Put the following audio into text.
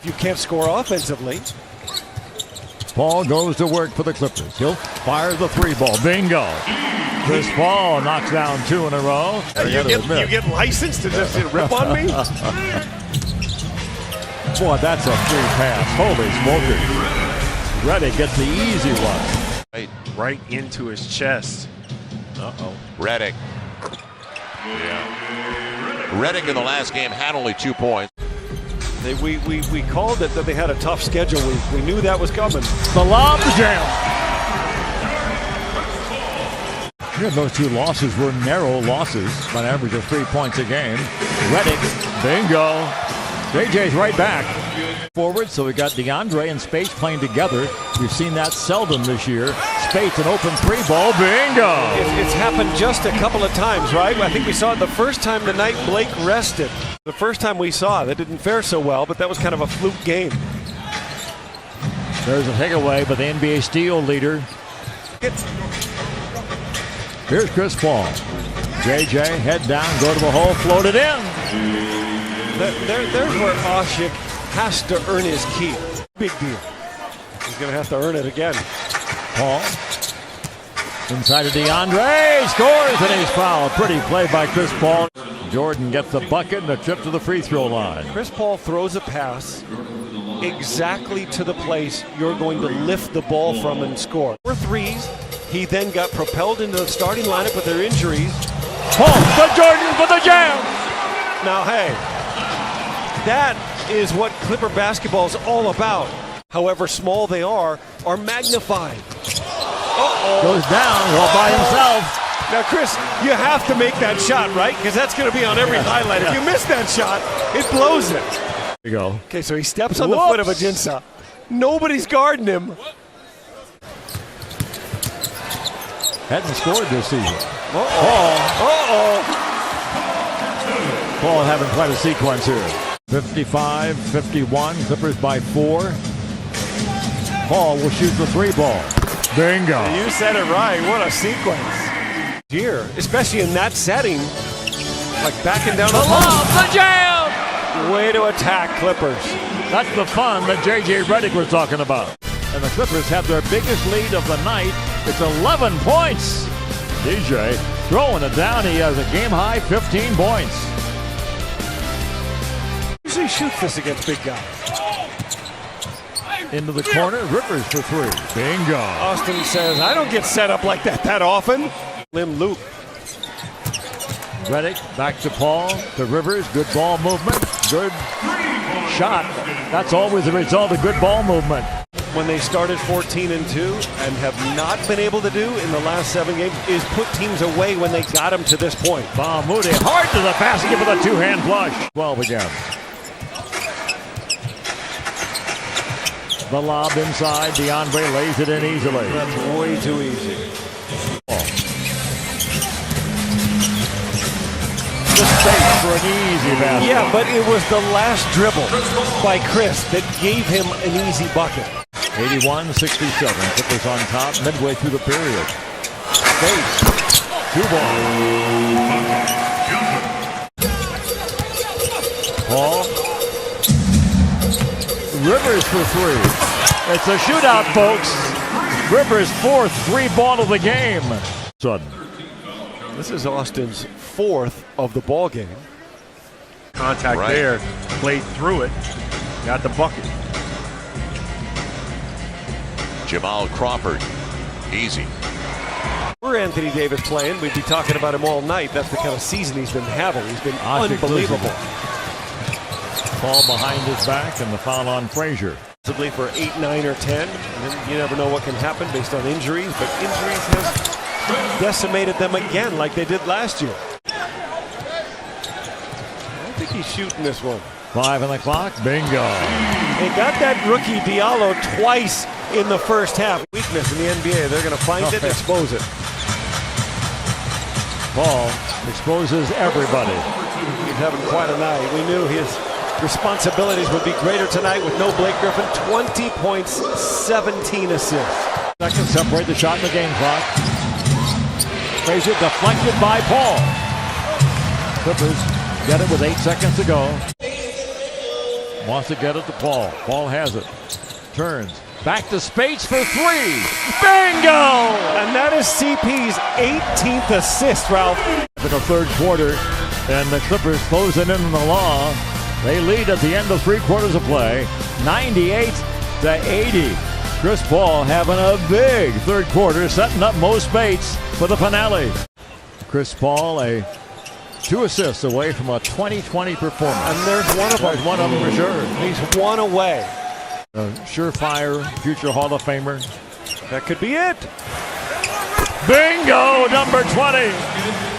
You can't score offensively. Paul goes to work for the Clippers. He'll fire the three ball. Bingo. Chris Paul knocks down 2 in a row. You get licensed to just rip on me? Boy, that's a free pass. Holy smokers. Redick gets the easy one. Right into his chest. Uh-oh. Redick. Yeah. Redick in the last game had only 2 points. We called it that they had a tough schedule. We knew that was coming. The lob jam. Those 2 losses were narrow losses, by an average of 3 points a game. Redick, bingo. JJ's right back. Forward, so we got DeAndre and Space playing together. We've seen that seldom this year. Space, an open 3-ball, bingo. It's happened just a couple of times, right? I think we saw it the first time the night Blake rested. The first time we saw it, it didn't fare so well, but that was kind of a fluke game. There's a takeaway by the NBA steal leader. Here's Chris Paul. JJ, head down, go to the hole, float it in. There's where Oshick has to earn his keep. Big deal. He's going to have to earn it again. Paul. Inside of DeAndre. Scores and he's fouled. Pretty play by Chris Paul. Jordan gets the bucket and a trip to the free throw line. Chris Paul throws a pass exactly to the place you're going to lift the ball from and score. 4 threes. He then got propelled into the starting lineup with their injuries. Paul to Jordan for the jam. Now, hey, that is what Clipper basketball is all about. However small they are magnified. Goes down all by himself. Now, Chris, you have to make that shot, right? Because that's going to be on every highlight. If you miss that shot, it blows it. There you go. Okay, so he steps on the foot of Ajinça. Nobody's guarding him. Hadn't scored this season. Paul having quite a sequence here. 55-51, Clippers by 4. Paul will shoot the 3-ball. Bingo. You said it right. What a sequence. Here, especially in that setting, like backing down the lob, the jam! Way to attack, Clippers. That's the fun that J.J. Redick was talking about. And the Clippers have their biggest lead of the night. It's 11 points. DJ throwing it down. He has a game-high 15 points. Usually shoots this against big guys. Into the corner, Rivers for 3. Bingo. Austin says, I don't get set up like that often. Lim Luke. Redick back to Paul, to Rivers. Good ball movement. Good shot. That's always the result of good ball movement. When they started 14-2 and have not been able to do in the last 7 games is put teams away when they got them to this point. Bob Moody hard to the basket with a 2-hand flush. 12 again. The lob inside. DeAndre lays it in easily. That's way too easy. The space for an easy basket. Yeah, but it was the last dribble by Chris that gave him an easy bucket. 81-67. Clippers on top midway through the period. Space. 2-ball. Paul. Rivers for 3. It's a shootout, folks. Rivers' 4th 3-ball of the game. Sudden. This is Austin's 4th of the ball game. Contact there, played through it, got the bucket. Jamal Crawford, easy. Were Anthony Davis playing, we'd be talking about him all night. That's the kind of season he's been having. He's been unbelievable. Paul behind his back and the foul on Frazier. Possibly for 8, 9, or 10. And you never know what can happen based on injuries, but injuries have decimated them again like they did last year. I think he's shooting this one. 5 on the clock. Bingo. They got that rookie Diallo twice in the first half. Weakness in the NBA. They're going to find it and expose it. Paul exposes everybody. He's having quite a night. We knew his responsibilities would be greater tonight with no Blake Griffin. 20 points, 17 assists. Seconds separate the shot in the game clock. Frazier deflected by Paul. Clippers get it with 8 seconds to go. Wants to get it to Paul. Paul has it. Turns. Back to Spates for three. Bingo! And that is CP's 18th assist, Ralph. In the third quarter, and the Clippers closing in on the law. They lead at the end of 3 quarters of play, 98-80. Chris Paul having a big third quarter, setting up Mo Spates for the finale. Chris Paul, 2 assists away from a 2020 performance. And there's one of them. There's one of them for sure. He's one away. A surefire future Hall of Famer. That could be it. Bingo, number 20.